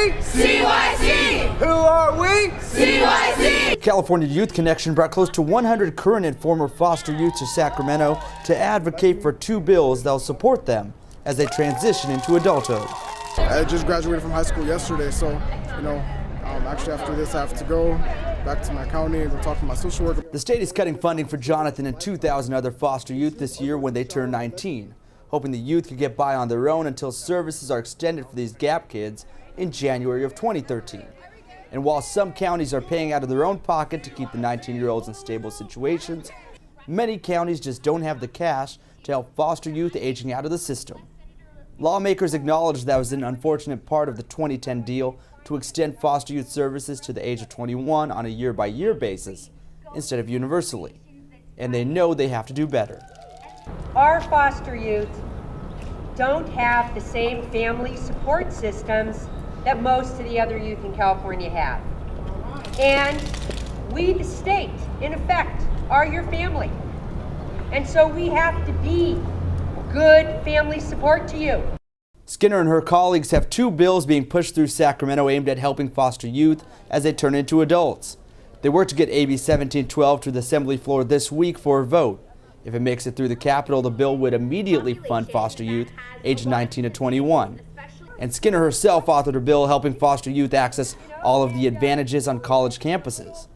we? CYC! Who are we? CYC! California Youth Connection brought close to 100 current and former foster youth to Sacramento to advocate for 2 bills that will support them as they transition into adulthood. I just graduated from high school yesterday, so, actually after this I have to go back to my county and go talk to my social worker. The state is cutting funding for Jonathan and 2,000 other foster youth this year when they turn 19, hoping the youth could get by on their own until services are extended for these GAP kids in January of 2013. And while some counties are paying out of their own pocket to keep the 19-year-olds in stable situations, many counties just don't have the cash to help foster youth aging out of the system. Lawmakers acknowledged that was an unfortunate part of the 2010 deal to extend foster youth services to the age of 21 on a year-by-year basis instead of universally. And they know they have to do better. Our foster youth don't have the same family support systems that most of the other youth in California have. And we, the state, in effect, are your family. And so we have to be good family support to you. Skinner and her colleagues have 2 bills being pushed through Sacramento aimed at helping foster youth as they turn into adults. They work to get AB 1712 to the Assembly floor this week for a vote. If it makes it through the Capitol, the bill would immediately fund foster youth aged 19 to 21. And Skinner herself authored a bill helping foster youth access all of the advantages on college campuses.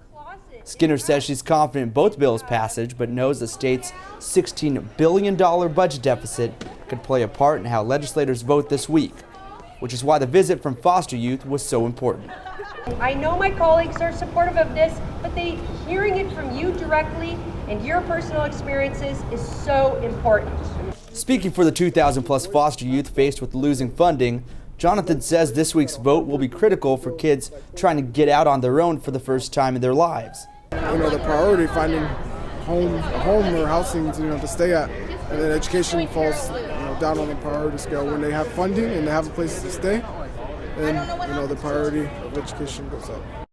Skinner says she's confident in both bills' passage, but knows the state's $16 billion budget deficit could play a part in how legislators vote this week, which is why the visit from foster youth was so important. I know my colleagues are supportive of this, but hearing it from you directly and your personal experiences is so important. Speaking for the 2,000 plus foster youth faced with losing funding, Jonathan says this week's vote will be critical for kids trying to get out on their own for the first time in their lives. The priority, finding a home or housing to stay at, and then education falls down on the priority scale. When they have funding and they have a place to stay, then the priority of education goes up.